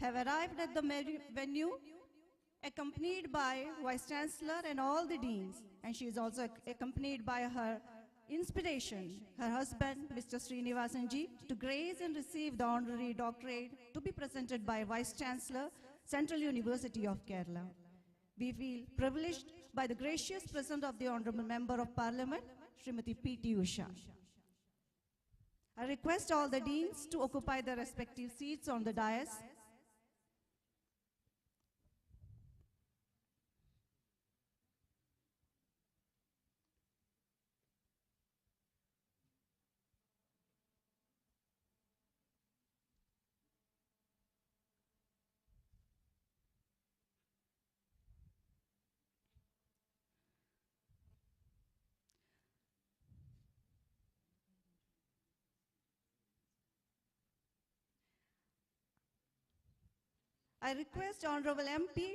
have arrived at the venue accompanied by Vice Chancellor and all the deans, and she is also accompanied by her inspiration, her husband, Mr. Srinivasanji, to grace and receive the Honorary Doctorate to be presented by Vice Chancellor, Central University of Kerala. We feel privileged by the gracious presence of the Honorable Member of Parliament, Srimati P.T. Usha. I request all the deans to occupy their respective seats on the dais. I request Honorable MP,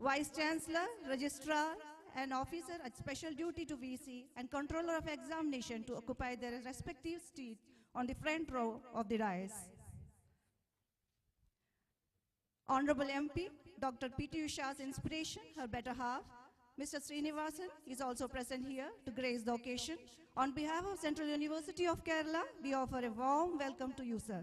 Vice Chancellor, Registrar, and Officer at Special Duty to VC and Controller of Examination to occupy their respective seats on the front row of the dais. Honorable MP, Dr. P.T. Usha's inspiration, her better half, Mr. Srinivasan is also present here to grace the occasion. On behalf of Central University of Kerala, we offer a warm welcome to you, sir.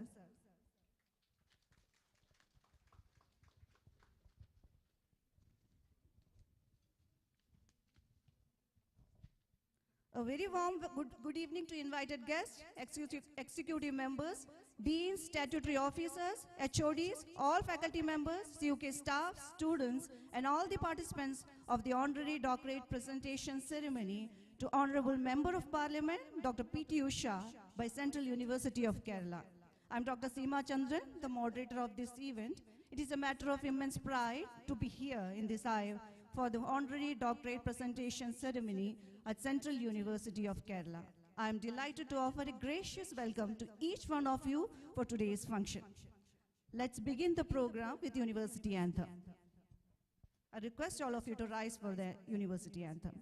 A very warm good evening to invited guests, executive members, deans, statutory officers, HODs, all faculty members, CUK staff, students, and all the participants of the Honorary Doctorate presentation ceremony to Honorable Member of Parliament, Dr. P.T. Usha, by Central University of Kerala. I'm Dr. Seema Chandran, the moderator of this event. It is a matter of immense pride to be here in this aisle for the Honorary Doctorate presentation ceremony at Central University of Kerala. I am delighted to offer a gracious welcome to each one of you for today's function. Let's begin the program with University Anthem. I request all of you to rise for the University Anthem.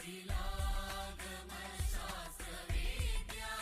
Akilagama Shastra Vidya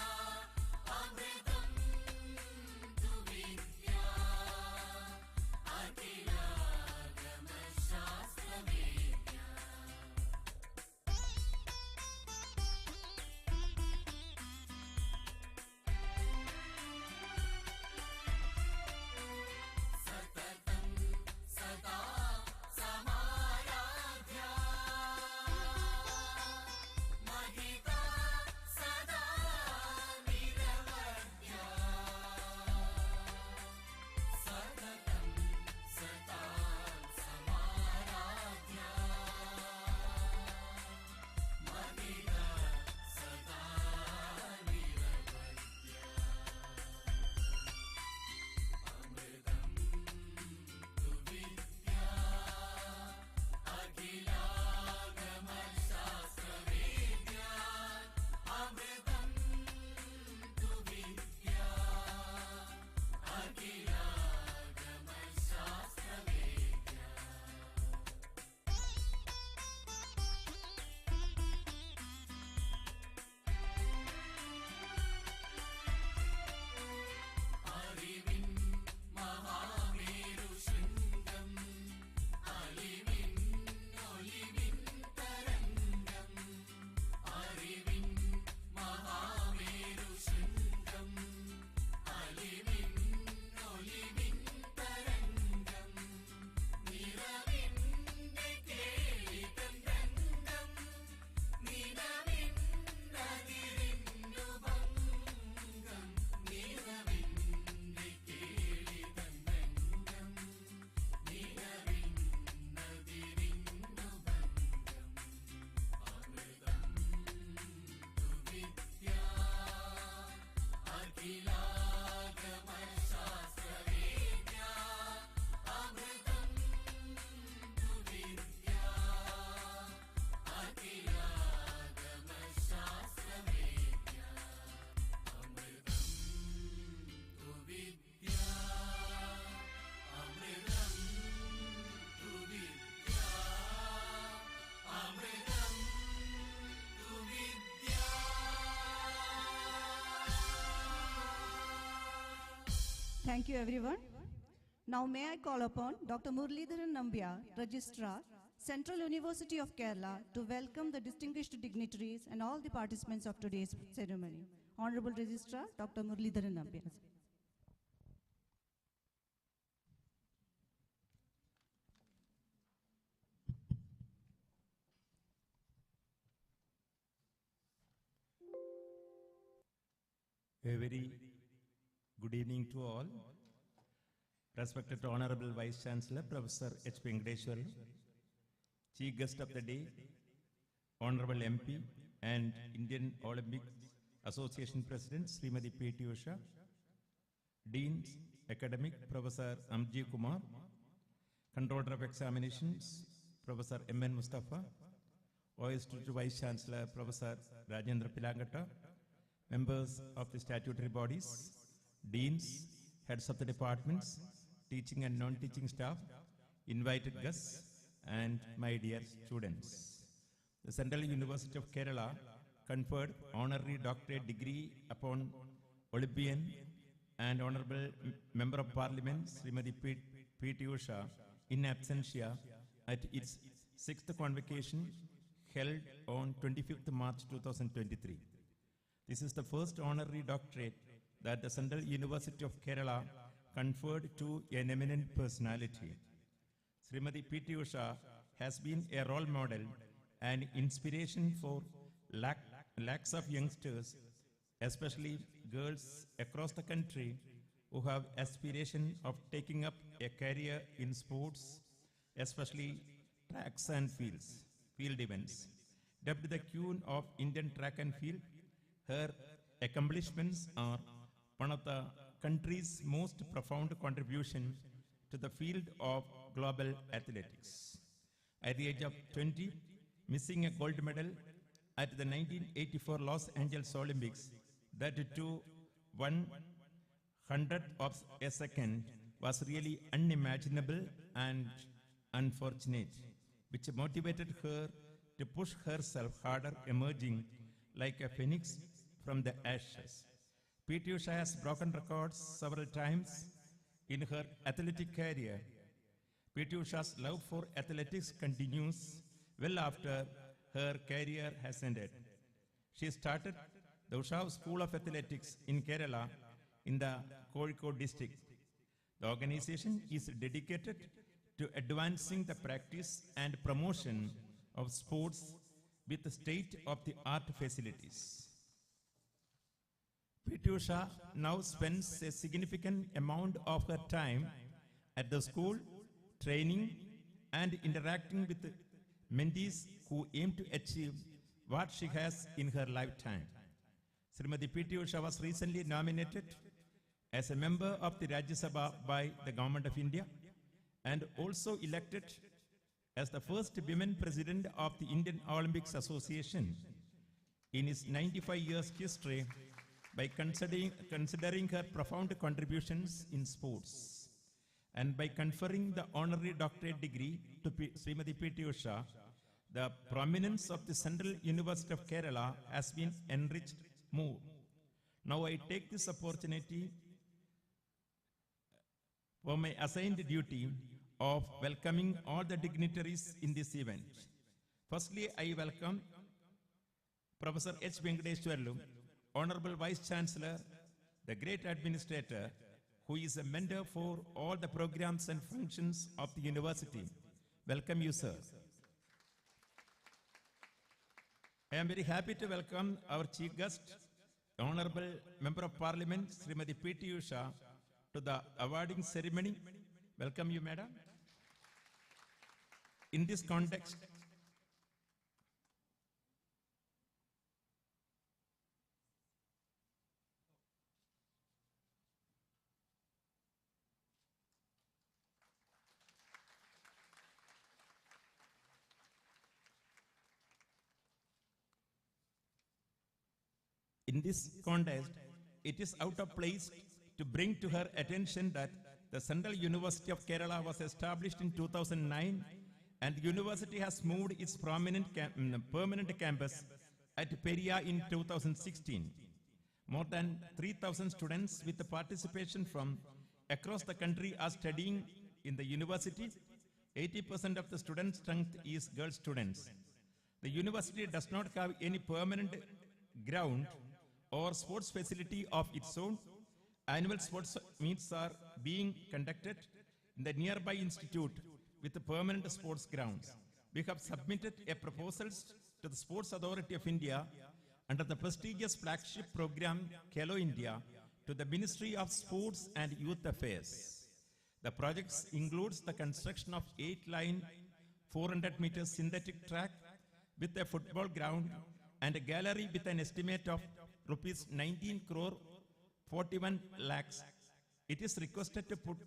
Thank you, everyone. Now may I call upon Dr. Muralidharan Nambiar, Registrar, Central University of Kerala, to welcome the distinguished dignitaries and all the participants of today's ceremony. Honorable Registrar, Dr. Muralidharan Nambiar. A very good evening to all. Respected Honorable Vice Chancellor, Professor H. Venkateshwarlu, Chief Guest of the Day, Honorable MP and Indian Olympic Association President Srimati P.T. Usha, Dean Academic Professor Amji Kumar, Controller of Examinations Professor M.N. Mustafa, OST Vice Chancellor Professor Rajendra Pilangata, members of the statutory bodies, deans, heads of the departments, teaching and non-teaching staff, invited guests, and my dear students. The Central University of Kerala conferred Honorary Doctorate degree upon Olympian and Honorable Member of Parliament Srimati P.T. Usha in absentia at its 6th convocation held on 25th March 2023. This is the first honorary doctorate that the Central University of Kerala conferred to an eminent personality. Srimati P.T. Usha has been a role model and inspiration for lakhs of youngsters, especially girls across the country who have aspiration of taking up a career in sports, especially tracks and field events. Dubbed the Queen of Indian Track and Field, her accomplishments are one of the country's most profound contribution to the field of global athletics. At the age of 20, missing a gold medal at the 1984 Los Angeles Olympics, that to 1/100th of a second, was really unimaginable and unfortunate, which motivated her to push herself harder, emerging like a phoenix from the ashes. P.T. Usha has broken records several times in her athletic career. P.T. Usha's love for athletics continues well after her career has ended. She started the Usha School of Athletics in Kerala in the Kozhikode district. The organization is dedicated to advancing the practice and promotion of sports with state-of-the-art facilities. P.T. Usha now spends a significant amount of her time at the school, training and interacting with mentees who aim to achieve what she has in her lifetime. Srimati P.T. Usha was recently nominated as a member of the Rajya Sabha by the Government of India and also elected as the first women president of the Indian Olympics Association in its 95 years history by considering her profound contributions in sports. And by conferring the honorary doctorate degree to Srimati P.T. Usha, the prominence of the Central University of Kerala has been enriched more. Now I take this opportunity for my assigned duty of welcoming all the dignitaries in this event. Firstly, I welcome Professor H. Venkateshwarlu, Honorable Vice Chancellor, the great administrator, who is a mentor for all the programs and functions of the university. Welcome you, sir. I am very happy to welcome our chief guest, Honorable Member of Parliament, Srimati P.T. Usha, to the awarding ceremony. Welcome you, madam. In this context, it is out of place to bring to her attention that the Central University of Kerala was established in 2009 and the university has moved its permanent campus at Peria in 2016. More than 3,000 students with the participation from across the country are studying in the university. 80% of the student strength is girl students. The university does not have any permanent ground or sports facility of its own. Annual sports meets are being conducted in the nearby institute with the permanent sports grounds. We have submitted a proposals to the Sports Authority of India under the prestigious flagship program Khelo India to the Ministry of Sports and Youth Affairs. The projects includes the construction of 8-line 400 meters synthetic track with a football ground and a gallery with an estimate of rupees 19 crore 41 lakhs. It is requested to put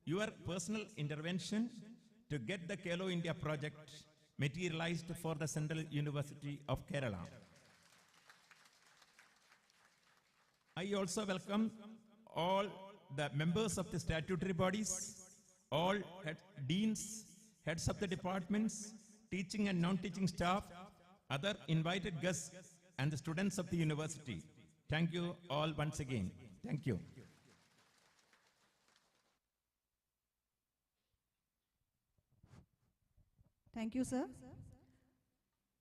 your personal intervention to get the Khelo India project materialized for the Central University of Kerala. I also welcome all the members of the statutory bodies, all deans, heads of the departments, teaching and non-teaching staff, other invited guests, and the students of the university. Thank you all once again. Thank you. Thank you, sir.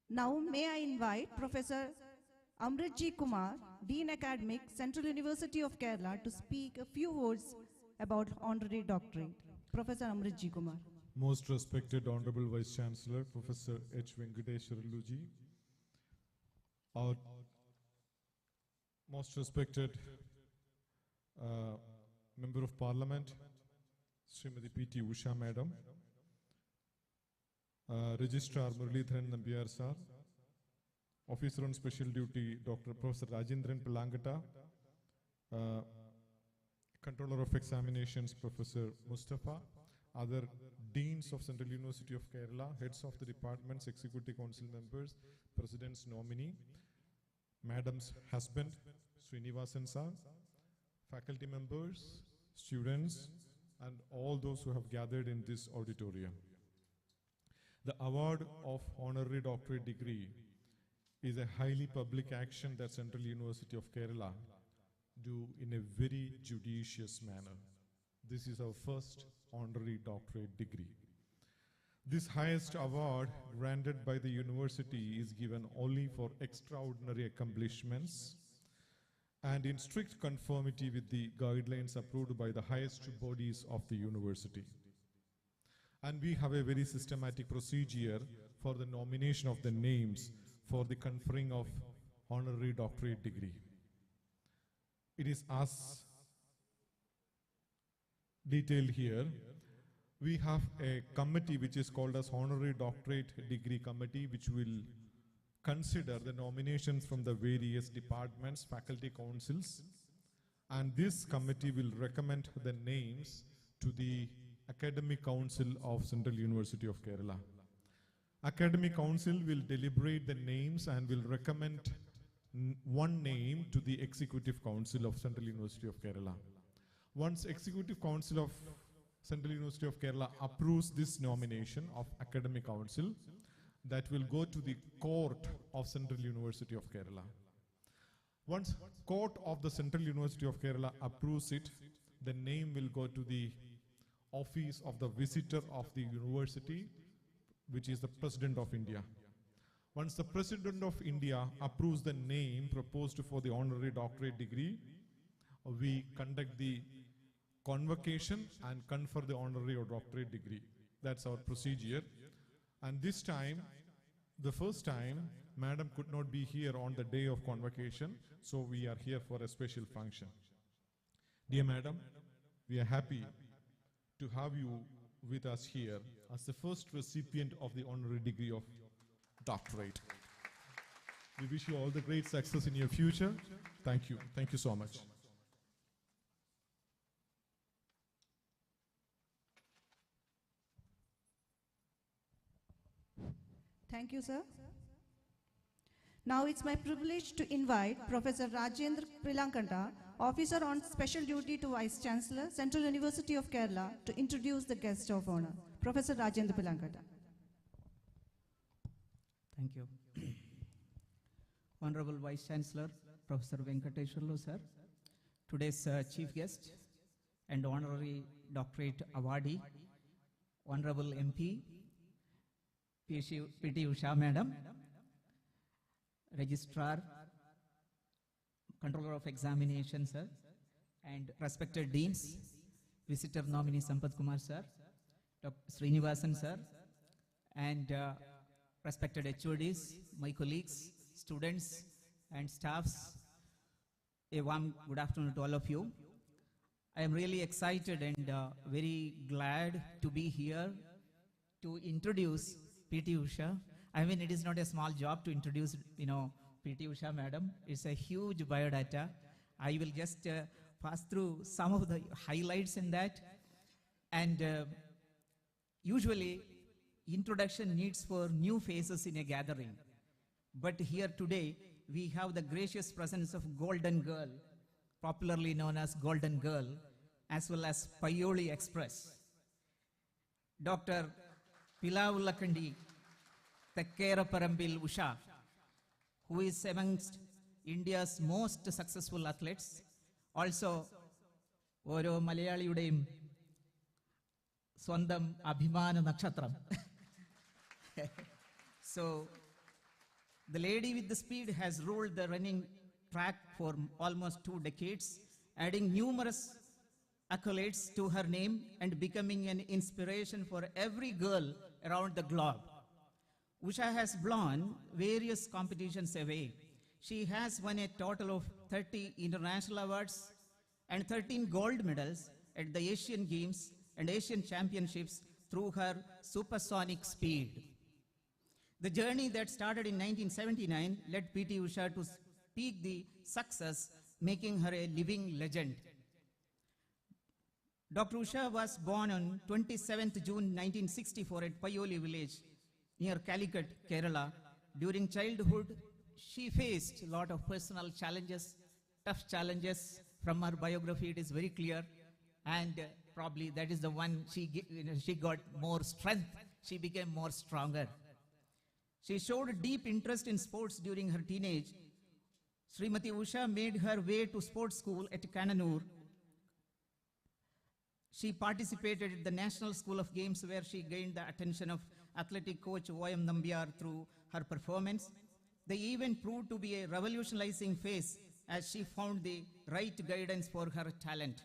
Now, may I invite Professor Amritji Kumar, Dean Academic, Central University of Kerala, to speak a few words about Honorary Doctorate. Professor Amritji Kumar. Most respected Honorable Vice Chancellor, Professor H. Venkateswarluji, our most respected Member of Parliament, Srimati P.T. Usha Madam, Registrar Muralidharan Nambiar Sir, Officer on Special Duty Dr. Professor Rajendran Palangata, Controller of Examinations Professor Mustafa, other Deans of Central University of Kerala, Heads of the Departments, Executive Council Members, President's nominee, Madam's husband, Srinivasan Sir, faculty members, students, and all those who have gathered in this auditorium. The award of Honorary Doctorate degree is a highly public action that Central University of Kerala do in a very judicious manner. This is our first Honorary Doctorate degree. This highest award granted by the university is given only for extraordinary accomplishments and in strict conformity with the guidelines approved by the highest bodies of the university. And we have a very systematic procedure for the nomination of the names for the conferring of Honorary Doctorate degree. It is as detailed here. We have a committee which is called as Honorary Doctorate Degree Committee, which will consider the nominations from the various departments, faculty councils, and this committee will recommend the names to the Academic Council of Central University of Kerala. Academic Council will deliberate the names and will recommend one name to the Executive Council of Central University of Kerala. Once Executive Council of Central University of Kerala approves this nomination of Academic Council, that will go to the Court of Central University of Kerala. Once Court of the Central University of Kerala approves it, the name will go to the Office of the Visitor of the University, which is the President of India. Once the President of India approves the name proposed for the Honorary Doctorate degree, we conduct the convocation and confer the Honorary or Doctorate degree. That's our procedure. And this time, the first time, Madam could not be here on the day of convocation, so we are here for a special function. Dear Madam, we are happy to have you with us here as the first recipient of the honorary degree of doctorate. We wish you all the great success in your future. Thank you. Thank you so much. Thank you, sir. Now it's my privilege to invite Professor Rajendra Prilankanta, Officer on Special Duty to Vice Chancellor, Central University of Kerala, to introduce the guest of honor. Professor Rajendra Prilankanta. Thank you. Honorable Vice Chancellor, Professor Venkateswarlu sir, today's chief guest, and Honorary Doctorate Awardee, Honorable MP, PT Usha Madam, Registrar, Controller of Examination, Sir, and respected Deans, Visitor Nominee Sampath Kumar, Sir, Dr. Srinivasan, Sir, and respected HODs, my colleagues, students, and staffs, a warm good afternoon to all of you. I am really excited and very glad to be here to introduce PT Usha. I mean, it is not a small job to introduce, PT Usha Madam. It's a huge biodata. I will just pass through some of the highlights in that. And usually, introduction needs for new faces in a gathering. But here today, we have the gracious presence of Golden Girl, popularly known as Golden Girl, as well as Payoli Express. Dr. Pilavulakandi Tekkeraparambil Usha, who is amongst India's most successful athletes. Also, Oro Malayaliyudeyum Swandam Abhimana Nakshatram. So, the lady with the speed has ruled the running track for almost 2 decades, adding numerous accolades to her name and becoming an inspiration for every girl around the globe. Usha has blown various competitions away. She has won a total of 30 international awards and 13 gold medals at the Asian Games and Asian Championships through her supersonic speed. The journey that started in 1979 led PT Usha to peak the success, making her a living legend. Dr. Usha was born on 27th June 1964 at Payoli village near Calicut, Kerala. During childhood, she faced a lot of personal challenges, tough challenges. From her biography, it is very clear. And probably that is the one she got more strength. She became more stronger. She showed a deep interest in sports during her teenage. Srimati Usha made her way to sports school at Kannanur. She participated at the National School of Games where she gained the attention of athletic coach O.M. Nambiar through her performance. The event proved to be a revolutionizing phase as she found the right guidance for her talent.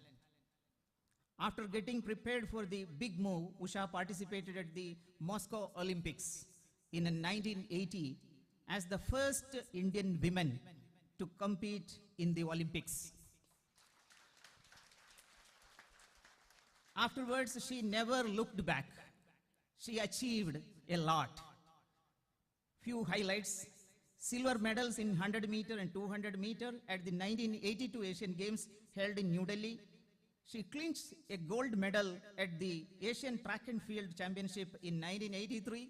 After getting prepared for the big move, Usha participated at the Moscow Olympics in 1980 as the first Indian woman to compete in the Olympics. Afterwards, she never looked back. She achieved a lot. Few highlights: silver medals in 100 meter and 200 meter at the 1982 Asian Games held in New Delhi. She clinched a gold medal at the Asian Track and Field Championship in 1983.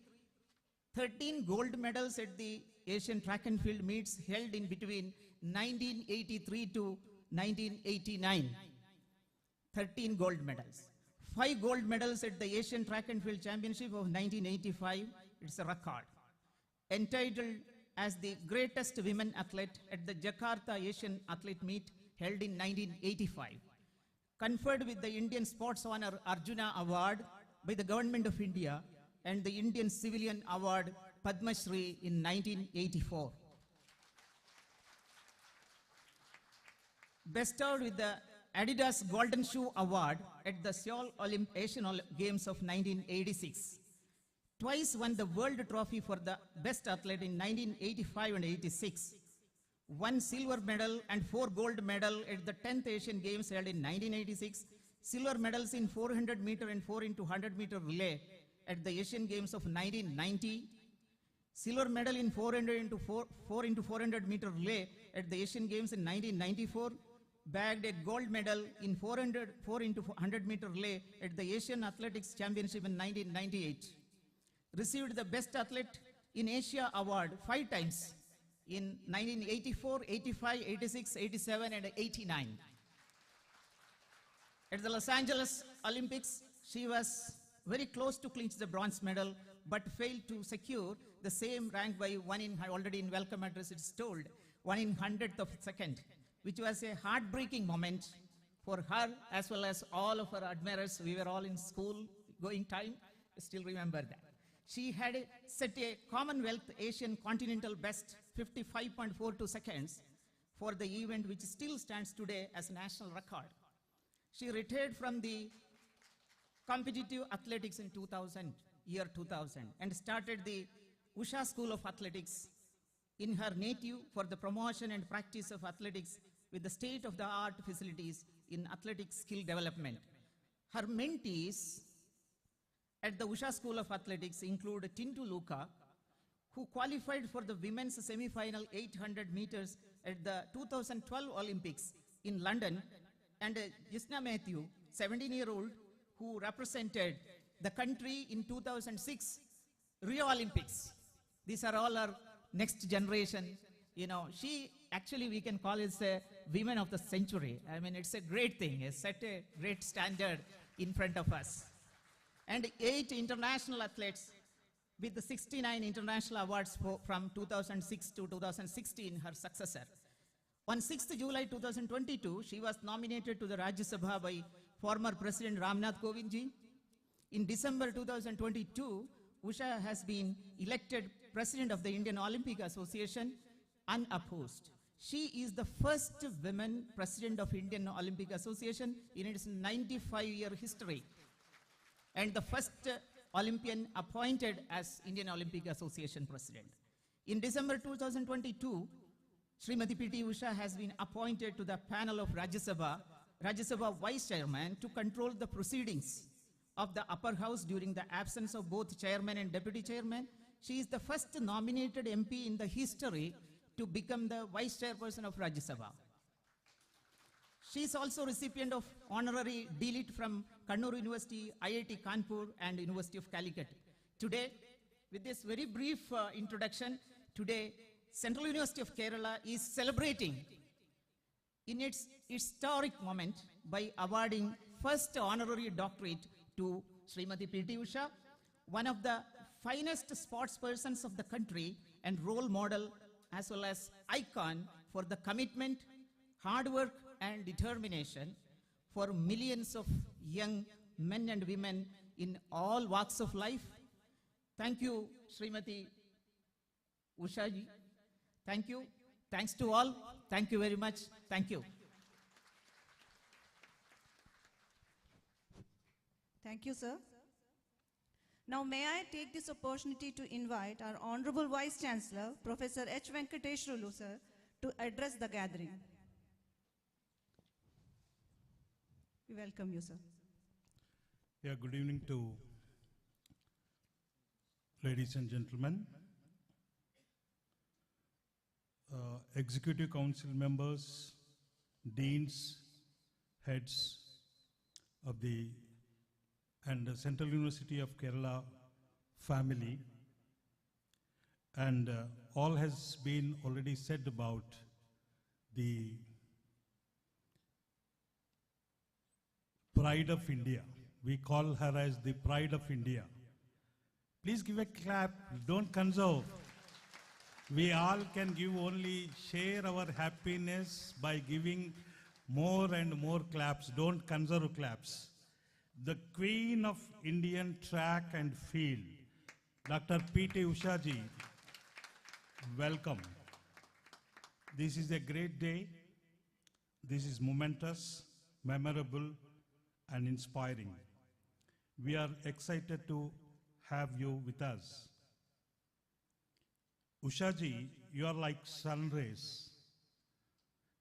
13 gold medals at the Asian Track and Field meets held in between 1983 to 1989. 13 gold medals. 5 gold medals at the Asian Track and Field Championship of 1985. It's a record. Entitled as the greatest women athlete at the Jakarta Asian Athlete Meet held in 1985. Conferred with the Indian Sports Honor Arjuna Award by the Government of India and the Indian Civilian Award Padma Shri in 1984. Bestowed with the Adidas Golden Shoe Award at the Seoul Asian Games of 1986. Twice won the World Trophy for the Best Athlete in 1985 and 86. 1 silver medal and 4 gold medal at the 10th Asian Games held in 1986. Silver medals in 400 meter and 4 into 100 meter relay at the Asian Games of 1990. Silver medal in 400 into 4 into 400 meter relay at the Asian Games in 1994. Bagged a gold medal in 4 into 100 meter relay at the Asian Athletics Championship in 1998. Received the Best Athlete in Asia Award 5 times in 1984, 85, 86, 87, and 89. At the Los Angeles Olympics, she was very close to clinch the bronze medal, but failed to secure the same rank by already in welcome address it's told, 1/100th of a second, which was a heartbreaking moment For her, as well as all of her admirers, we were all in school going time, I still remember that. She had set a Commonwealth Asian Continental Best 55.42 seconds for the event, which still stands today as a national record. She retired from the competitive athletics in 2000, and started the Usha School of Athletics in her native for the promotion and practice of athletics with the state-of-the-art facilities in athletic skill development. Her mentees at the Usha School of Athletics include Tintu Luka, who qualified for the women's semi-final 800 meters at the 2012 Olympics in London, and Jisna Matthew, 17-year-old, who represented the country in 2006 Rio Olympics. These are all our next generation. You know, she actually, we can call it a women of the century. I mean, it's a great thing. It's set a great standard in front of us. And 8 international athletes with the 69 international awards from 2006 to 2016, her successor. On 6th July 2022, she was nominated to the Rajya Sabha by former President Ramnath Kovindji. In December 2022, Usha has been elected President of the Indian Olympic Association unopposed. She is the first woman President of Indian Olympic Association in its 95-year history, and the first Olympian appointed as Indian Olympic Association President. In December 2022, Srimati P.T. Usha has been appointed to the panel of Rajya Sabha Vice Chairman to control the proceedings of the upper house during the absence of both chairman and deputy chairman. She is the first nominated MP in the history to become the vice chairperson of Rajya Sabha. She is also recipient of Honorary Doctorate from Kannur University, IIT Kanpur, and University of Calicut. Today, with this very brief introduction, today Central University of Kerala is celebrating in its historic moment by awarding first honorary doctorate to Srimati P.T. Usha, one of the finest sports persons of the country and role model, as well as icon for the commitment, hard work, and determination for millions of young men and women in all walks of life. Thank you, Srimati Usha ji. Thank you. Thanks to all. Thank you very much. Thank you. Thank you, sir. Now, may I take this opportunity to invite our Honorable Vice Chancellor, Professor H. Venkateshwarlu, sir, to address the gathering. We welcome you, sir. Yeah, good evening to ladies and gentlemen, Executive Council members, deans, heads of the Central University of Kerala family, and all has been already said about the pride of India. We call her as the pride of India. Please give a clap, don't conserve. We all can give only share our happiness by giving more and more claps, don't conserve claps. The Queen of Indian track and field, Dr. P.T. Usha ji, welcome. This is a great day. This is momentous, memorable, and inspiring. We are excited to have you with us. Usha ji, you are like sun rays.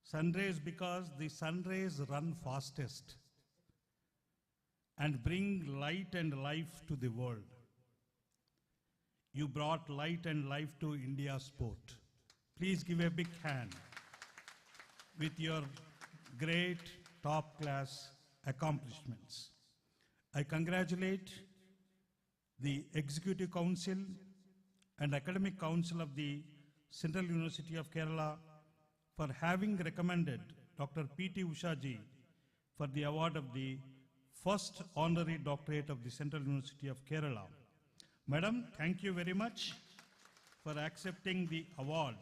Sun rays because the sun rays run fastest and bring light and life to the world. You brought light and life to India's sport. Please give a big hand with your great top-class accomplishments. I congratulate the Executive Council and Academic Council of the Central University of Kerala for having recommended Dr. P.T. Usha ji for the award of the first honorary doctorate of the Central University of Kerala. Madam, thank you very much for accepting the award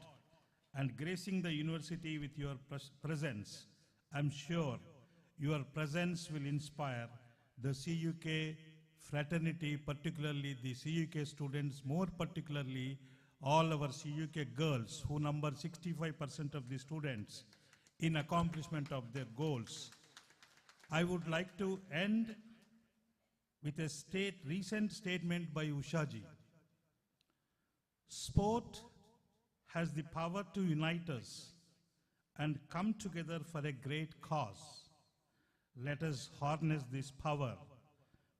and gracing the university with your presence. I'm sure Your presence will inspire the CUK fraternity, particularly the CUK students, more particularly all our CUK girls who number 65% of the students in accomplishment of their goals. I would like to end with a recent statement by Usha ji. Sport has the power to unite us and come together for a great cause. Let us harness this power,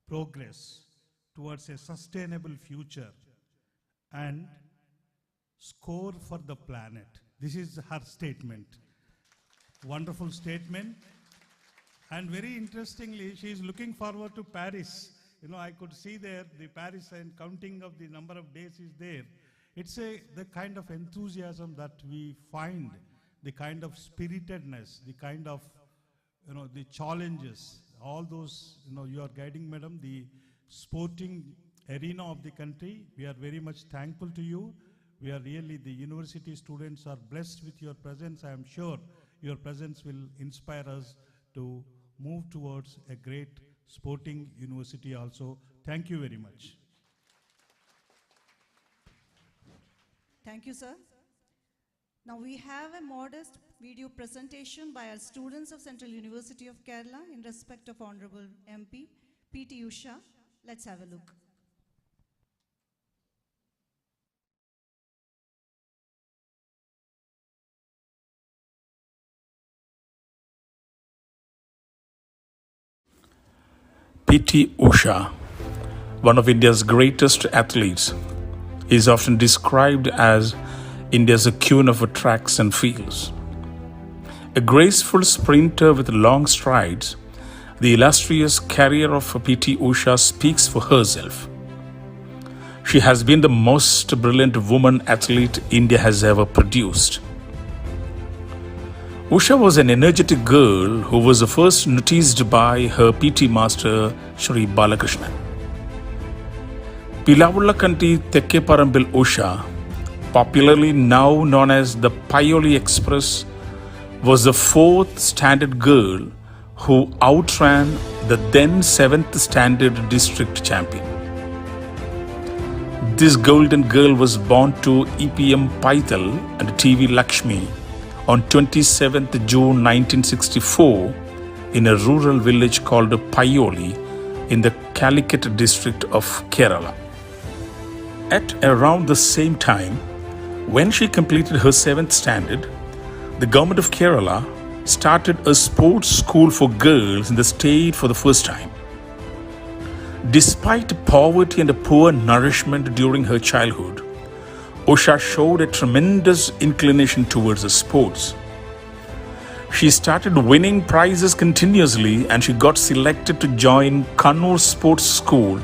progress towards a sustainable future and score for the planet. This is her statement. Wonderful statement. And very interestingly, she is looking forward to Paris. You know, I could see there the Paris and counting of the number of days is there. It's the kind of enthusiasm that we find, the kind of spiritedness, the kind of, the challenges, all those, you are guiding, madam, the sporting arena of the country. We are very much thankful to you. We are really, the university students are blessed with your presence. I am sure your presence will inspire us to move towards a great sporting university also. Thank you very much. Thank you, sir. Now we have a modest video presentation by our students of Central University of Kerala in respect of Honorable MP P.T. Usha. Let's have a look. P.T. Usha, one of India's greatest athletes, is often described as India's queen of tracks and fields. A graceful sprinter with long strides, the illustrious career of P.T. Usha speaks for herself. She has been the most brilliant woman athlete India has ever produced. Usha was an energetic girl who was first noticed by her PT master Shri Balakrishnan. Pilavullakanti Tekkeparambil Usha, popularly now known as the Payoli Express, was the 4th standard girl who outran the then 7th standard district champion. This golden girl was born to EPM Paital and TV Lakshmi on 27th June 1964 in a rural village called Payoli in the Calicut district of Kerala. At around the same time, when she completed her 7th standard, the government of Kerala started a sports school for girls in the state for the first time. Despite poverty and poor nourishment during her childhood, Usha showed a tremendous inclination towards the sports. She started winning prizes continuously and she got selected to join Kannur Sports School,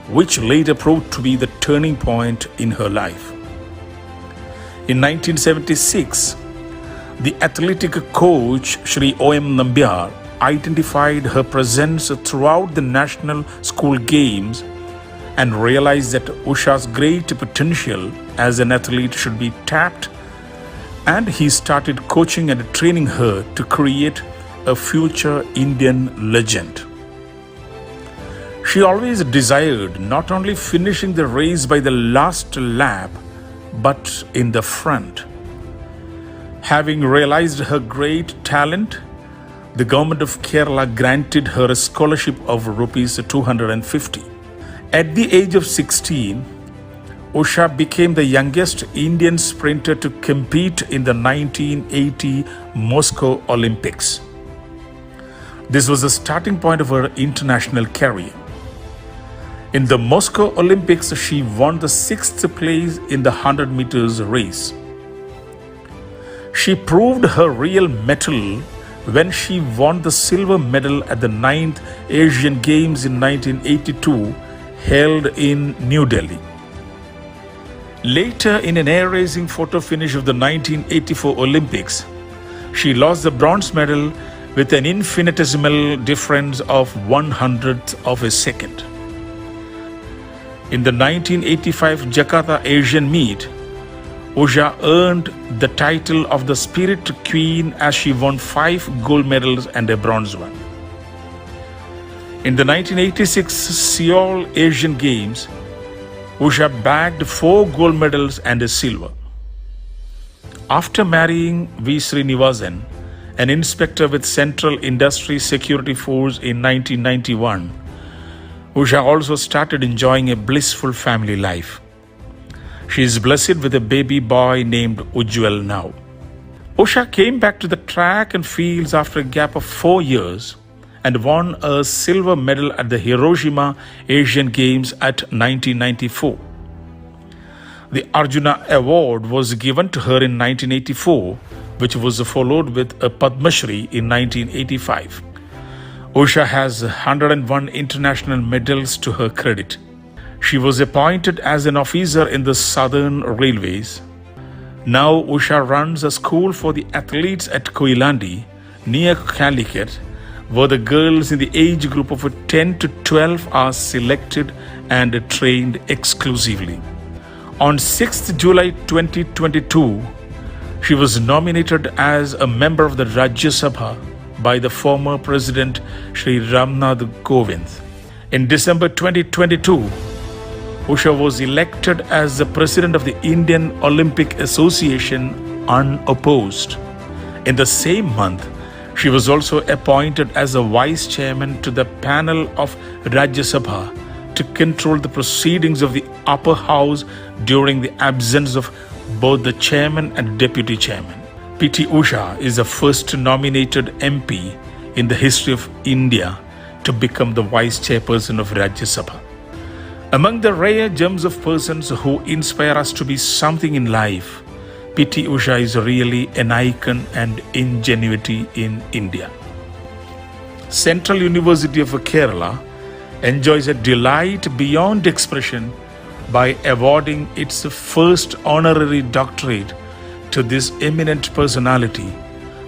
which later proved to be the turning point in her life. In 1976, the athletic coach Shri O.M. Nambiar identified her presence throughout the national school games and realized that Usha's great potential as an athlete should be tapped, and he started coaching and training her to create a future Indian legend. She always desired not only finishing the race by the last lap, but in the front. Having realized her great talent, the government of Kerala granted her a scholarship of rupees 250. At the age of 16, Usha became the youngest Indian sprinter to compete in the 1980 Moscow Olympics. This was the starting point of her international career. In the Moscow Olympics, she won the 6th place in the 100 meters race. She proved her real mettle when she won the silver medal at the 9th Asian Games in 1982, held in New Delhi. Later, in an air racing photo finish of the 1984 Olympics, she lost the bronze medal with an infinitesimal difference of 1/100th of a second. In the 1985 Jakarta Asian Meet, Usha earned the title of the Spirit Queen as she won 5 gold medals and a bronze one. In the 1986 Seoul Asian Games, Usha bagged 4 gold medals and a silver. After marrying V. Srinivasan, an inspector with Central Industry Security Force in 1991, Usha also started enjoying a blissful family life. She is blessed with a baby boy named Ujjwal now. Usha came back to the track and fields after a gap of 4 years and won a silver medal at the Hiroshima Asian Games at 1994. The Arjuna Award was given to her in 1984, which was followed with a Padma Shri in 1985. Usha has 101 international medals to her credit. She was appointed as an officer in the Southern Railways. Now Usha runs a school for the athletes at Koilandi, near Calicut, where the girls in the age group of 10 to 12 are selected and trained exclusively. On 6th July 2022, she was nominated as a member of the Rajya Sabha by the former President Shri Ramnath Kovind. In December 2022, Usha was elected as the President of the Indian Olympic Association unopposed. In the same month, she was also appointed as a Vice Chairman to the panel of Rajya Sabha to control the proceedings of the upper house during the absence of both the chairman and deputy chairman. P.T. Usha is the first nominated MP in the history of India to become the vice chairperson of Rajya Sabha. Among the rare gems of persons who inspire us to be something in life, P.T. Usha is really an icon and ingenuity in India. Central University of Kerala enjoys a delight beyond expression by awarding its first honorary doctorate to this eminent personality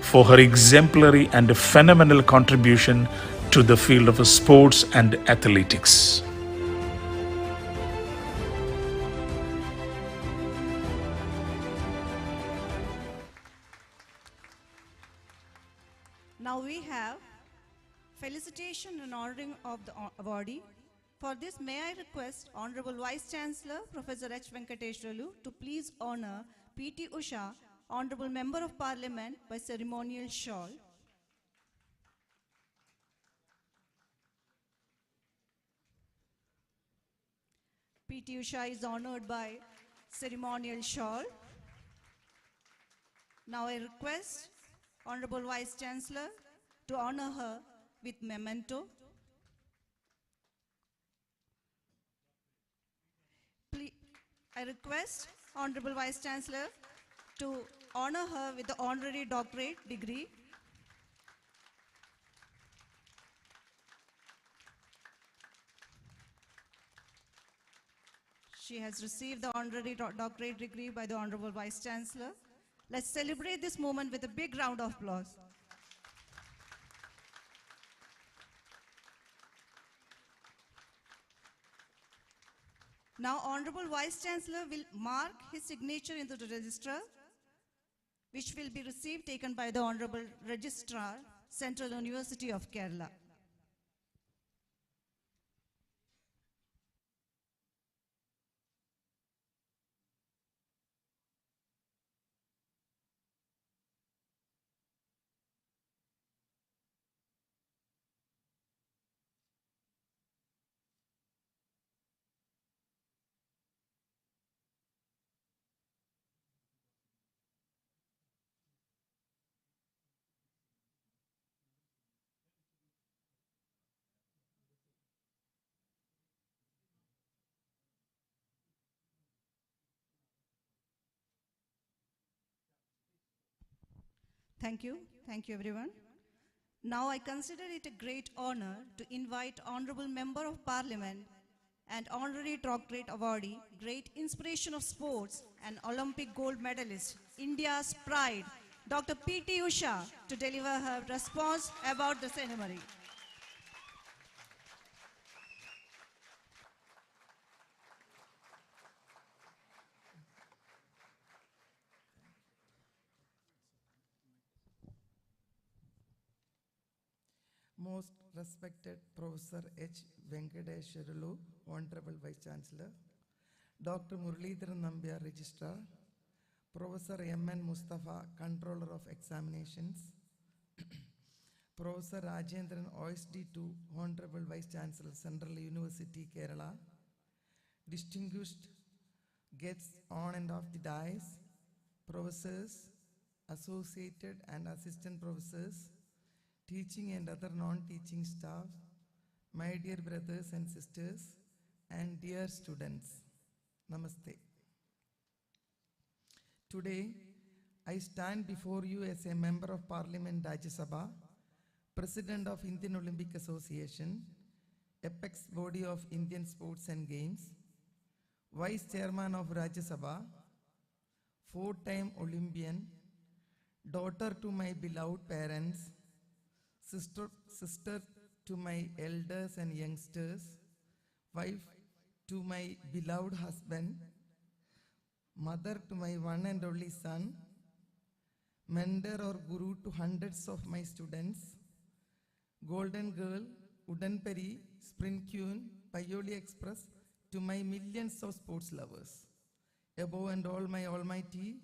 for her exemplary and phenomenal contribution to the field of sports and athletics. Now we have felicitation and honoring of the awardee. For this, may I request Honorable Vice Chancellor Professor H. Venkateshwarlu to please honor P.T. Usha, Honorable Member of Parliament, by ceremonial shawl. P.T. Usha is honored by ceremonial shawl. Now I request Honorable Vice Chancellor to honor her with memento. I request Honorable Vice Chancellor to honor her with the Honorary Doctorate degree. She has received the Honorary Doctorate degree by the Honorable Vice Chancellor. Let's celebrate this moment with a big round of applause. Now, Honorable Vice Chancellor will mark his signature into the register, which will be received taken by the Honorable Registrar, Central University of Kerala. Thank you. Thank you, everyone. Now I consider it a great honor to invite Honorable Member of Parliament and Honorary Doctorate Awardee, great inspiration of sports and Olympic gold medalist, India's pride, Dr. P.T. Usha, to deliver her response about the ceremony. Most respected Professor H. Venkadeshwarlu, Honorable Vice Chancellor, Dr. Muralidharan Nambiar, Registrar, Professor M.N. Mustafa, Controller of Examinations, Professor Rajendran, OSD 2, Honorable Vice Chancellor, Central University, Kerala, distinguished guests on and off the dais, professors, associated and assistant professors, teaching and other non-teaching staff, my dear brothers and sisters, and dear students, Namaste. Today, I stand before you as a Member of Parliament Rajya Sabha, President of Indian Olympic Association, apex body of Indian Sports and Games, Vice Chairman of Rajya Sabha, four-time Olympian, daughter to my beloved parents, sister to my elders and youngsters, wife to my beloved husband, mother to my one and only son, mentor or guru to hundreds of my students, Golden Girl, Wooden Peri, Sprint Queen, Payoli Express, to my millions of sports lovers. Above and all, my Almighty,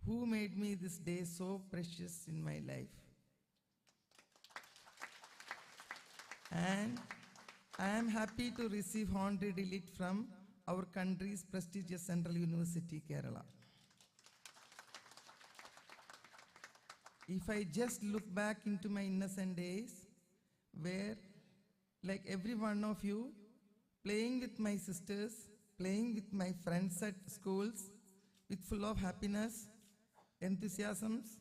who made me this day so precious in my life. And I am happy to receive Honorary Doctorate from our country's prestigious Central University, Kerala. If I just look back into my innocent days, where, like every one of you, playing with my sisters, playing with my friends at schools, with full of happiness, enthusiasms,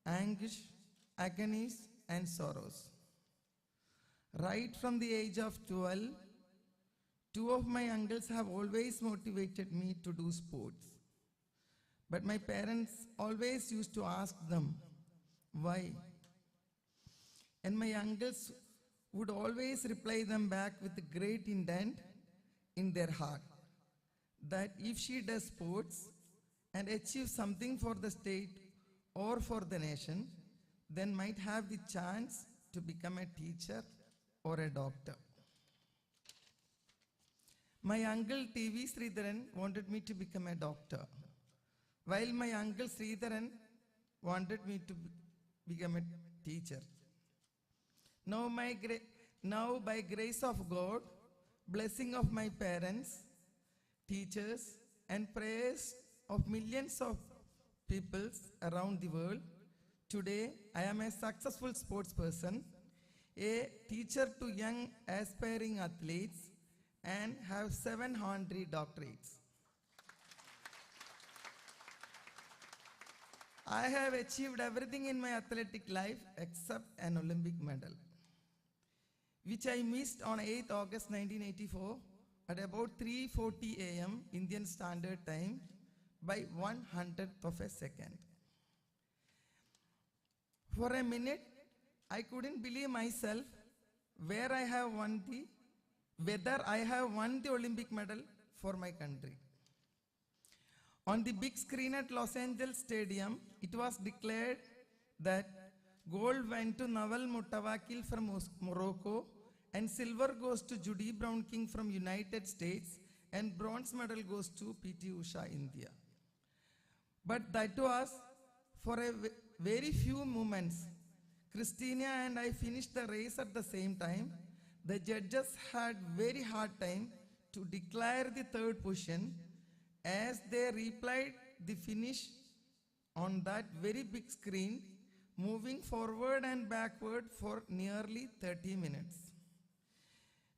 anguish, agonies, and sorrows. Right from the age of 12, two of my uncles have always motivated me to do sports. But my parents always used to ask them, why? And my uncles would always reply them back with a great intent in their heart, that if she does sports and achieves something for the state or for the nation, then might have the chance to become a teacher or a doctor. My uncle T.V. Sridharan wanted me to become a doctor, while my uncle Sridharan wanted me to become a teacher. Now by grace of God, blessing of my parents, teachers, and prayers of millions of people around the world, today I am a successful sports person, a teacher to young aspiring athletes, and have 7 honorary doctorates. I have achieved everything in my athletic life except an Olympic medal, which I missed on 8th August 1984 at about 3:40 a.m. Indian Standard Time by 1/100th of a second. For a minute, I couldn't believe myself whether I have won the Olympic medal for my country. On the big screen at Los Angeles Stadium, it was declared that gold went to Nawal Mutawakil from Morocco, and silver goes to Judy Brown King from United States, and bronze medal goes to P.T. Usha, India. But that was for a very few moments. Christina and I finished the race at the same time. The judges had very hard time to declare the third position, as they replied the finish on that very big screen, moving forward and backward for nearly 30 minutes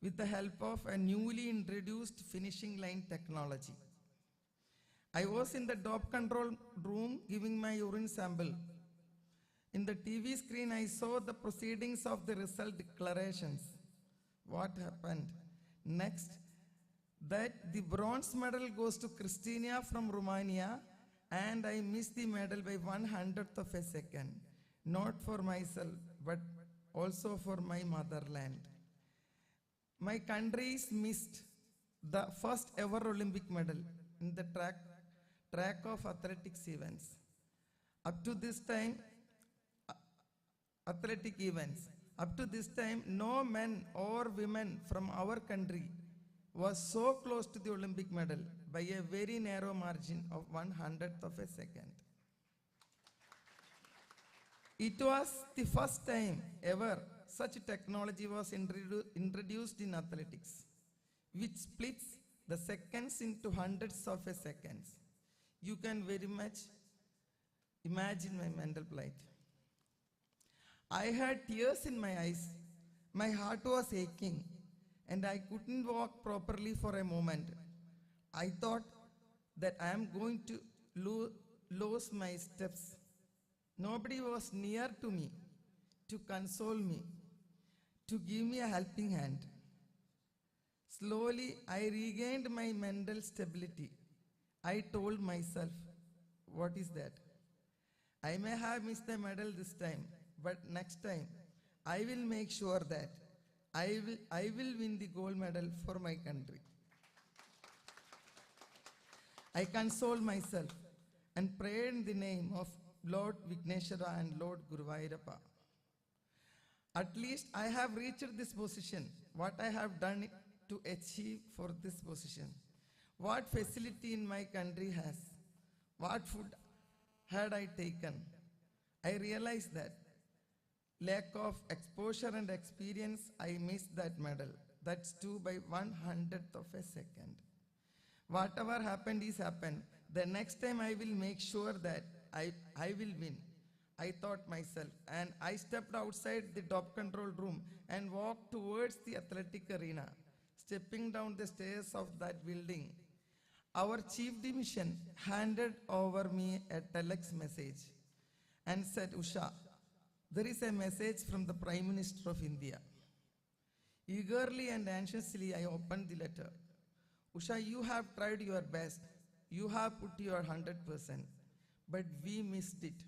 with the help of a newly introduced finishing line technology. I was in the dope control room giving my urine sample. In the TV screen, I saw the proceedings of the result declarations. What happened? Next, that the bronze medal goes to Christina from Romania, and I missed the medal by 1/100th of a second. Not for myself, but also for my motherland. My country's missed the first ever Olympic medal in the track of athletics events. Up to this time, athletic events. Up to this time, no men or women from our country was so close to the Olympic medal by a very narrow margin of 1/100th of a second. It was the first time ever such technology was introduced in athletics, which splits the seconds into hundreds of a seconds. You can very much imagine my mental plight. I had tears in my eyes. My heart was aching, and I couldn't walk properly for a moment. I thought that I am going to lose my steps. Nobody was near to me to console me, to give me a helping hand. Slowly, I regained my mental stability. I told myself, what is that? I may have missed the medal this time, but next time, I will make sure that I will win the gold medal for my country. I consoled myself and prayed in the name of Lord Vigneshwara and Lord Guruvayurappa. At least I have reached this position. What I have done to achieve for this position. What facility in my country has. What food had I taken. I realized that lack of exposure and experience, I missed that medal. That's too by 1/100th of a second. Whatever happened is happened. The next time I will make sure that I will win. I thought myself, and I stepped outside the top control room and walked towards the athletic arena. Stepping down the stairs of that building, our chief division handed over me a telex message and said, Usha, there is a message from the Prime Minister of India. Eagerly and anxiously, I opened the letter. Usha, you have tried your best. You have put your 100%, but we missed it.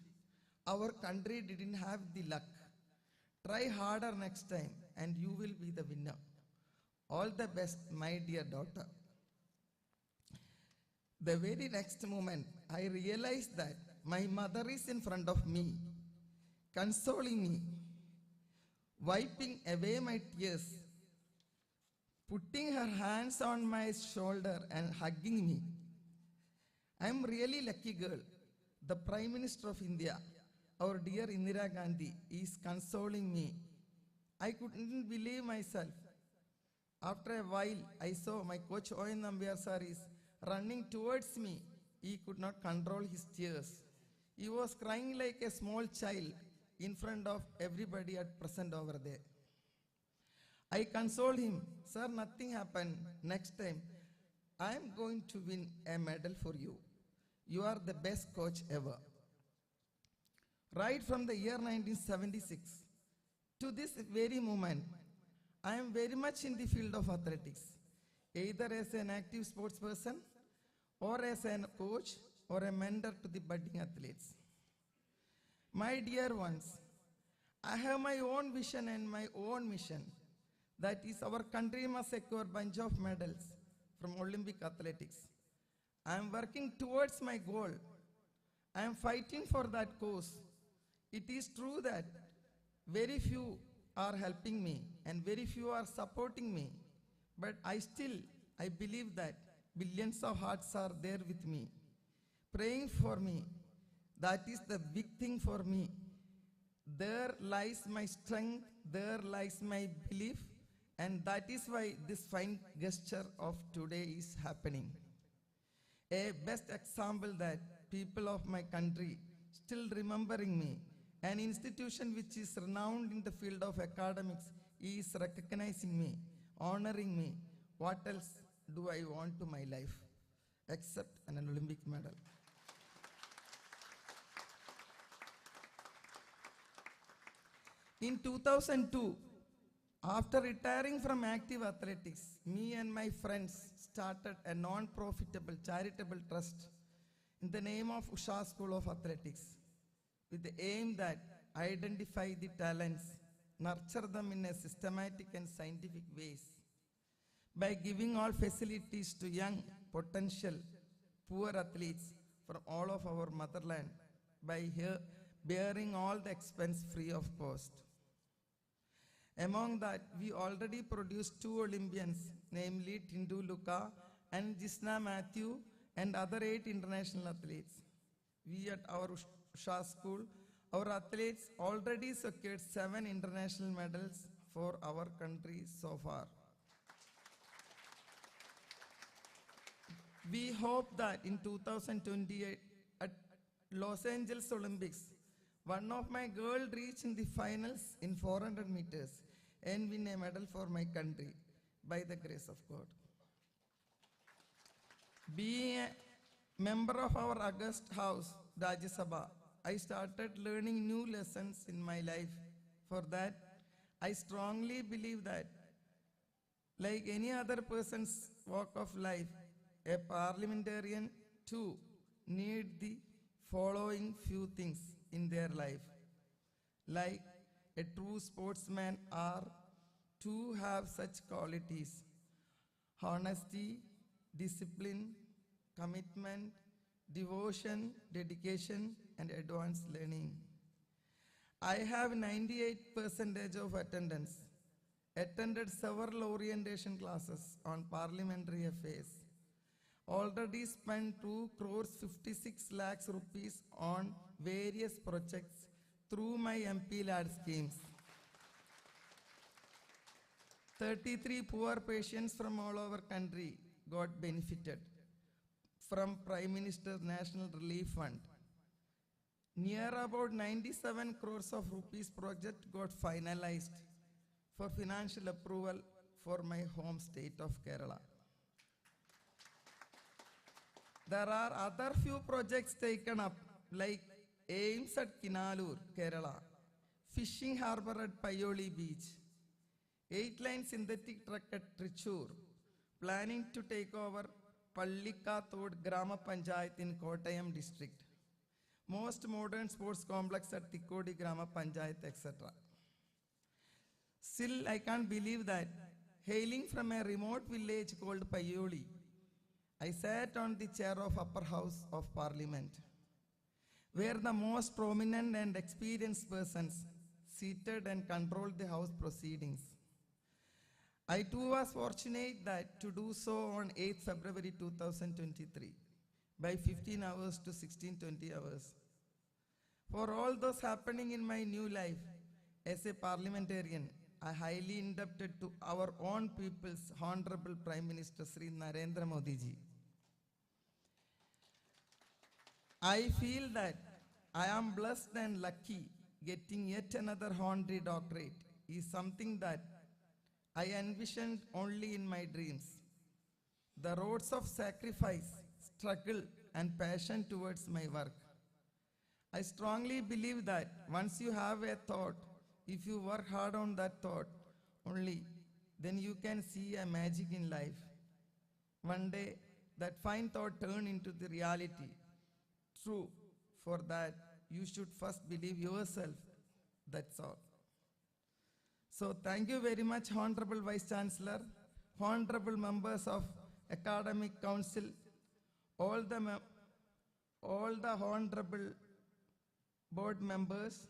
Our country didn't have the luck. Try harder next time and you will be the winner. All the best, my dear daughter. The very next moment, I realized that my mother is in front of me, consoling me, wiping away my tears, putting her hands on my shoulder and hugging me. I am really lucky girl. The Prime Minister of India, our dear Indira Gandhi, is consoling me. I couldn't believe myself. After a while, I saw my coach O.N. Nambiar sir is running towards me. He could not control his tears. He was crying like a small child in front of everybody at present over there. I consoled him, sir, nothing happened. Next time, I am going to win a medal for you. You are the best coach ever. Right from the year 1976 to this very moment, I am very much in the field of athletics, either as an active sports person or as a coach or a mentor to the budding athletes. My dear ones, I have my own vision and my own mission. That is, our country must secure a bunch of medals from Olympic athletics. I am working towards my goal. I am fighting for that cause. It is true that very few are helping me and very few are supporting me. But I believe that billions of hearts are there with me, praying for me. That is the big thing for me. There lies my strength, there lies my belief, and that is why this fine gesture of today is happening. A best example that people of my country still remembering me. An institution which is renowned in the field of academics is recognizing me, honoring me. What else do I want to my life except an Olympic medal? In 2002, after retiring from active athletics, me and my friends started a non-profitable charitable trust in the name of Usha School of Athletics, with the aim that identify the talents, nurture them in a systematic and scientific ways, by giving all facilities to young, potential, poor athletes from all of our motherland, by bearing all the expense free of cost. Among that, we already produced 2 Olympians, namely Tindu Luka and Jisna Matthew, and other 8 international athletes. We at our Usha school, our athletes already secured 7 international medals for our country so far. We hope that in 2028 at Los Angeles Olympics, one of my girls reach in the finals in 400 meters and win a medal for my country by the grace of God. Being a member of our August House, Rajya Sabha, I started learning new lessons in my life. For that, I strongly believe that, like any other person's walk of life, a parliamentarian too need the following few things in their life. Like a true sportsman are to have such qualities: honesty, discipline, commitment, devotion, dedication, and advanced learning. I have 98% of attendance, attended several orientation classes on parliamentary affairs, already spent 2 crores 56 lakhs rupees on various projects through my MP lad schemes. 33 poor patients from all over country got benefited from Prime Minister's National Relief Fund. Near about 97 crores of rupees project got finalized for financial approval for my home state of Kerala. There are other few projects taken up, like AIMS at Kinalur, Kerala, fishing harbor at Payoli Beach, 8-lane synthetic track at Trichur, planning to take over Pallikatod Grama Panchayat in Kottayam district, most modern sports complex at Tikkodi Grama Panchayat, etc. Still, I can't believe that, hailing from a remote village called Payoli, I sat on the chair of Upper House of Parliament, where the most prominent and experienced persons seated and controlled the House proceedings. I too was fortunate that to do so on 8th February 2023 by 15 hours to 16:20 hours. For all those happening in my new life as a parliamentarian, I highly indebted to our own people's Honorable Prime Minister Sri Narendra Modi ji. I feel that I am blessed and lucky. Getting yet another honorary doctorate is something that I envisioned only in my dreams. The roads of sacrifice, struggle, and passion towards my work. I strongly believe that once you have a thought, if you work hard on that thought only, then you can see a magic in life. One day, that fine thought turn into the reality. True, for that, you should first believe yourself. That's all. So thank you very much, Honorable Vice Chancellor, Honorable members of Academic Council, all the Honorable Board members,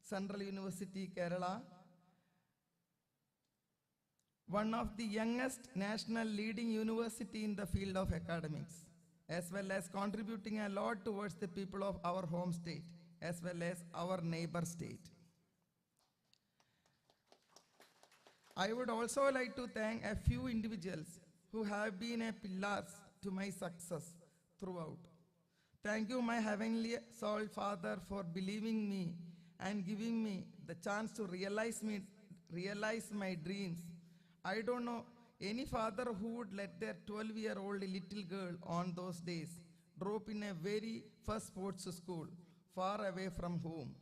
Central University, Kerala, one of the youngest national leading university in the field of academics, as well as contributing a lot towards the people of our home state, as well as our neighbor state. I would also like to thank a few individuals who have been a pillars to my success throughout. Thank you, my heavenly soul Father, for believing me and giving me the chance to realize my dreams. I don't know any father who would let their 12-year-old little girl on those days drop in a very first sports school far away from home.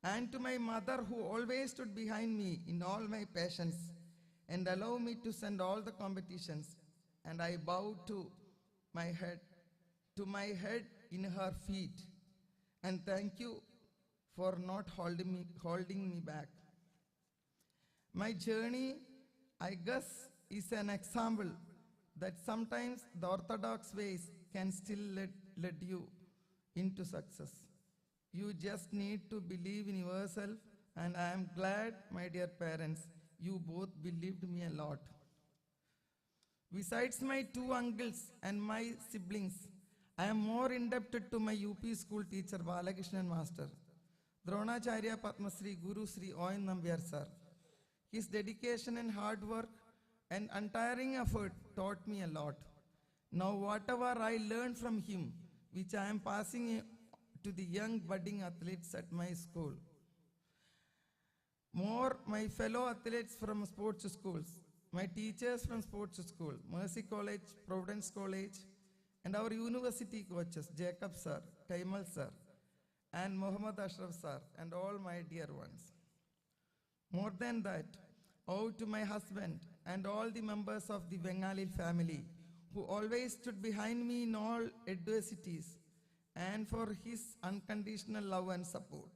And to my mother, who always stood behind me in all my passions and allowed me to send all the competitions, and I bow to my head in her feet, and thank you for not holding me back. My journey, I guess, is an example that sometimes the orthodox ways can still lead you into success. You just need to believe in yourself And I am glad, my dear parents, you both believed me a lot. Besides my two uncles and my siblings, I am more indebted to my UP school teacher Balakrishnan Master, Dronacharya Padmasri Guru Sri O.N. Nambiar Sir. His dedication and hard work and untiring effort taught me a lot. Now whatever I learned from him, which I am passing to the young budding athletes at my school. More my fellow athletes from sports schools, my teachers from sports school, Mercy College, Providence College, and our university coaches, Jacob sir, Kaimal sir, and Muhammad Ashraf sir, and all my dear ones. More than that, owed to my husband and all the members of the Bengali family who always stood behind me in all adversities and for his unconditional love and support.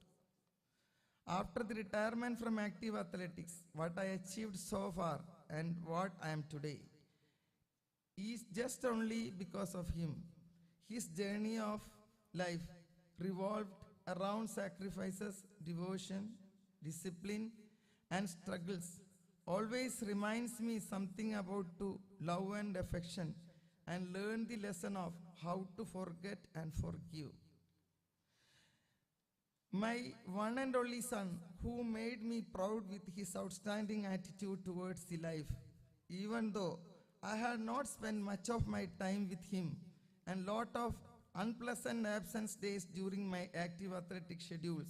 After the retirement from active athletics, what I achieved so far and what I am today is just only because of him. His journey of life revolved around sacrifices, devotion, discipline, and struggles. Always reminds me something about to love and affection and learn the lesson of how to forget and forgive. My one and only son, who made me proud with his outstanding attitude towards the life, even though I had not spent much of my time with him and lot of unpleasant absence days during my active athletic schedules,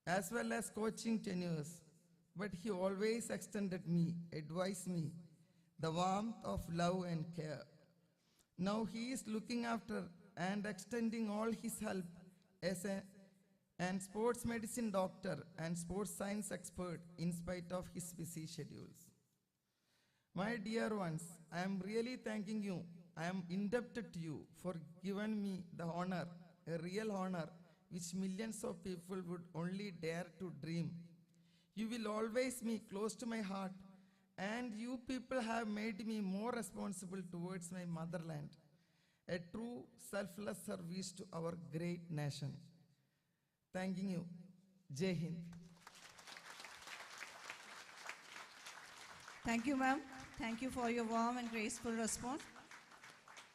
as well as coaching tenures, but he always extended me, advised me, the warmth of love and care. Now he is looking after and extending all his help as and sports medicine doctor and sports science expert in spite of his busy schedules. My dear ones, I am really thanking you. I am indebted to you for giving me the honor, a real honor, which millions of people would only dare to dream. You will always be close to my heart, and you people have made me more responsible towards my motherland, a true selfless service to our great nation. Thanking you. Jai Hind. Thank you, ma'am. Thank you for your warm and graceful response.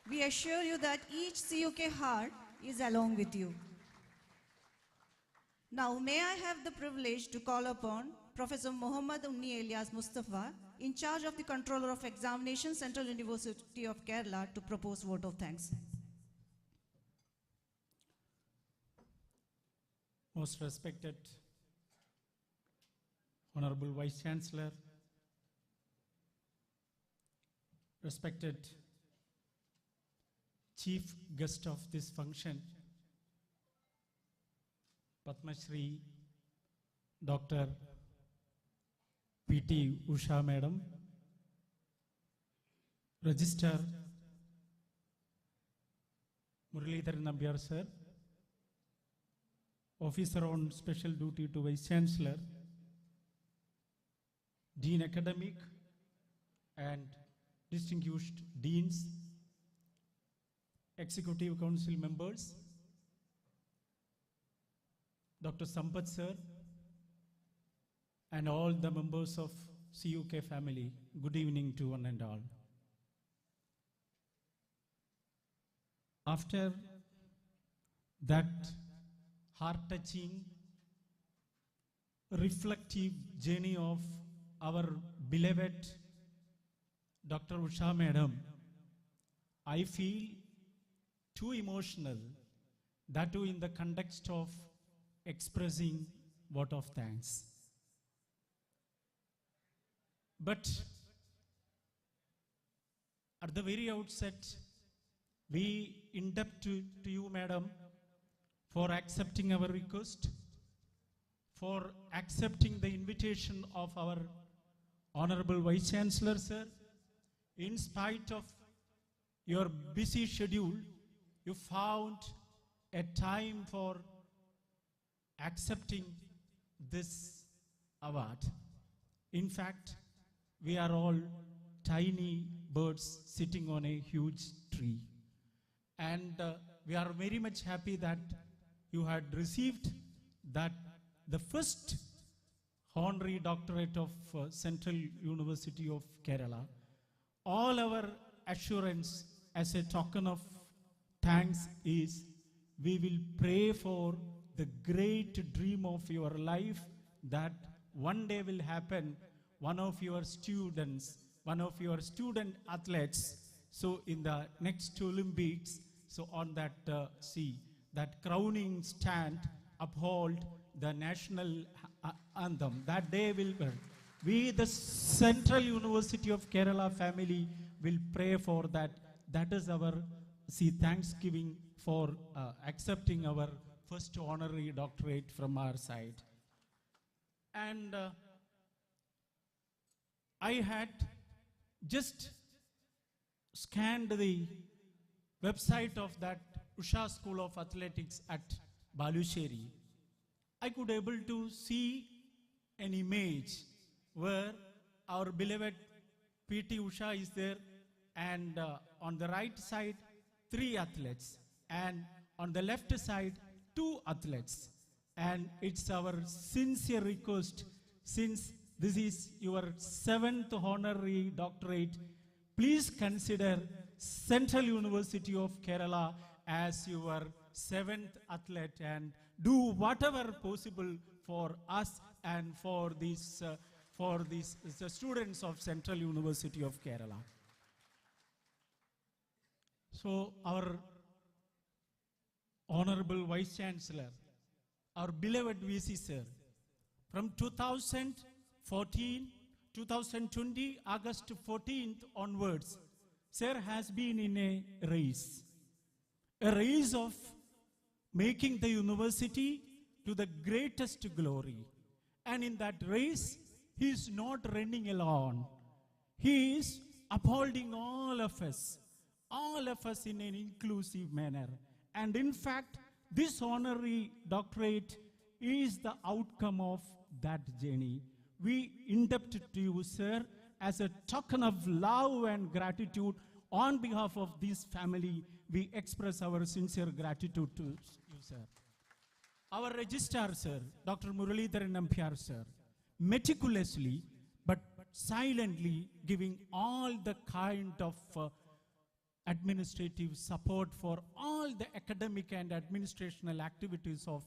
We assure you that each CUK heart is along with you. Now, may I have the privilege to call upon Professor Muhammad Unni Elias Mustafa, in charge of the Controller of Examinations, Central University of Kerala, to propose vote of thanks. Most respected Honorable Vice Chancellor, respected Chief Guest of this function, Padma Shri Dr. P.T. Usha Madam, Registrar Muralidhar Nambiar Sir, Officer on Special Duty to Vice Chancellor, Dean Academic and distinguished Deans, Executive Council members, Dr. Sampath Sir, and all the members of CUK family, good evening to one and all. After that heart-touching, reflective journey of our beloved Dr. Usha Madam, I feel too emotional, that too in the context of expressing vote of thanks. But at the very outset, we indebted to you, Madam, for accepting our request, for accepting the invitation of our Honorable Vice Chancellor, Sir. In spite of your busy schedule, you found a time for accepting this award. In fact, we are all tiny birds sitting on a huge tree. And we are very much happy that you had received that the first Honorary Doctorate of Central University of Kerala. All our assurance as a token of thanks is we will pray for the great dream of your life that one day will happen. One of your students, one of your student athletes, so in the next Olympics, so on that that crowning stand, uphold the national anthem. That day will come. We, the Central University of Kerala family, will pray for that. That is our thanksgiving for accepting our first honorary doctorate from our side. And I had just scanned the website of that Usha School of Athletics at Balusheri. I could able to see an image where our beloved PT Usha is there, and on the right side 3 athletes, and on the left side 2 athletes. And it's our sincere request, since this is your 7th honorary doctorate, please consider Central University of Kerala as your 7th athlete and do whatever possible for us and for these the students of Central University of Kerala. So our Honorable Vice Chancellor, our beloved VC sir, from 2020, August 14th onwards, sir has been in a race of making the university to the greatest glory. And in that race, he is not running alone. He is upholding all of us in an inclusive manner. And in fact, this honorary doctorate is the outcome of that journey. We induct to you, sir, as a token of love and gratitude on behalf of this family. We express our sincere gratitude to you, sir. Our registrar, sir, Dr. Muralidharan Nampiyar, sir, meticulously but silently giving all the kind of administrative support for all the academic and administrational activities of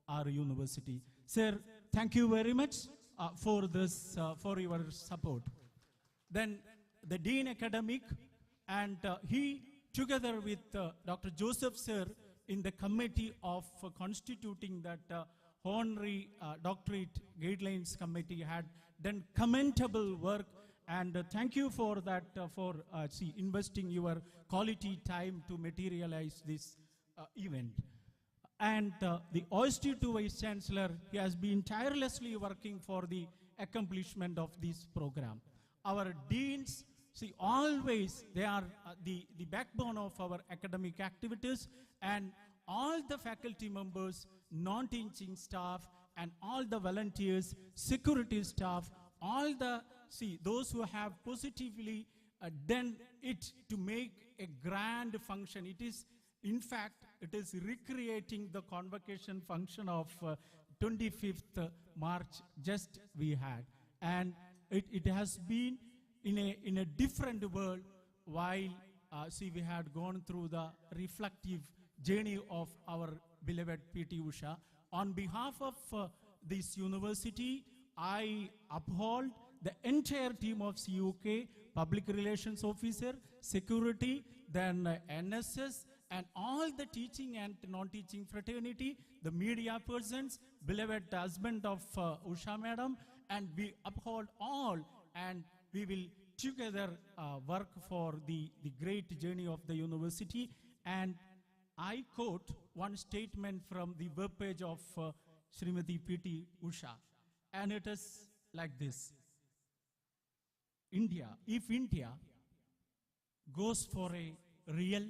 our university. Sir, thank you very much for this, for your support. Then the Dean Academic, and he, together with Dr. Joseph sir, in the committee of constituting that honorary doctorate guidelines committee, had done commendable work. And thank you for that, for investing your quality time to materialize this event. And the OST2 Vice Chancellor, he has been tirelessly working for the accomplishment of this program. Our deans, always they are the backbone of our academic activities, and all the faculty members, non-teaching staff, and all the volunteers, security staff, all the, those who have positively done it to make a grand function. It is, in fact, it is recreating the convocation function of 25th March just we had. And it has been in a different world, while we had gone through the reflective journey of our beloved PT Usha. On behalf of this university, I uphold the entire team of CUK, public relations officer, security, then NSS, and all the teaching and non-teaching fraternity, the media persons, beloved husband of Usha madam, and we uphold all, and we will together work for the great journey of the university. And I quote one statement from the webpage of Srimati PT Usha, and it is like this: if India goes for a real,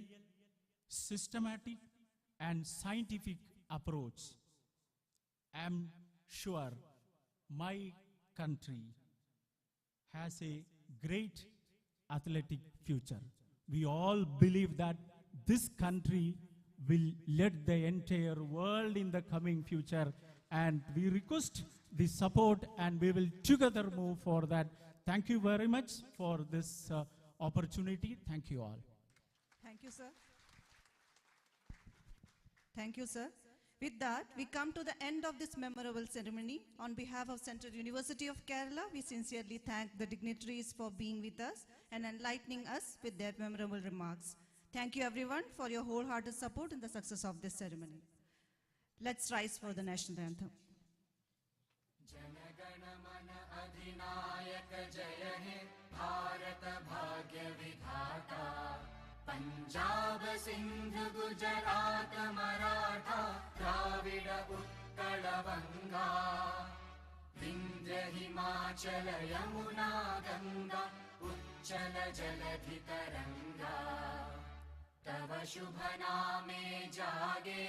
systematic and scientific approach, I am sure my country has a great athletic future. We all believe that this country will lead the entire world in the coming future and we request the support, and we will together move for that. Thank you very much for this opportunity. Thank you all. Thank you, sir. Thank you, sir. With that, we come to the end of this memorable ceremony. On behalf of Central University of Kerala, we sincerely thank the dignitaries for being with us and enlightening us with their memorable remarks. Thank you, everyone, for your wholehearted support in the success of this ceremony. Let's rise for the national anthem. Punjab Sindh Gujarat Maratha Dravid Utkal बंगा विंध्य हिमाचल यमुना गंगा उच्चल जलधि तरंगा तव शुभ नामे जागे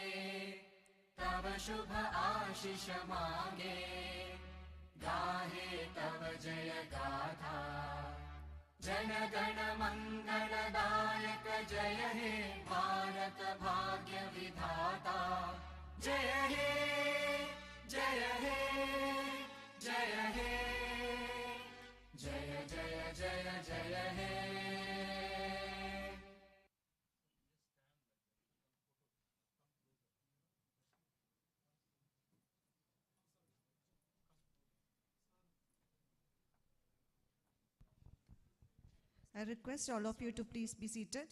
तव शुभ आशीष मांगे गाहे तव जय गाथा जन गण मंगलदायक जय हे भारत भाग्य विधाता जय हे जय हे जय हे जय जय जय जय हे I request all of you to please be seated.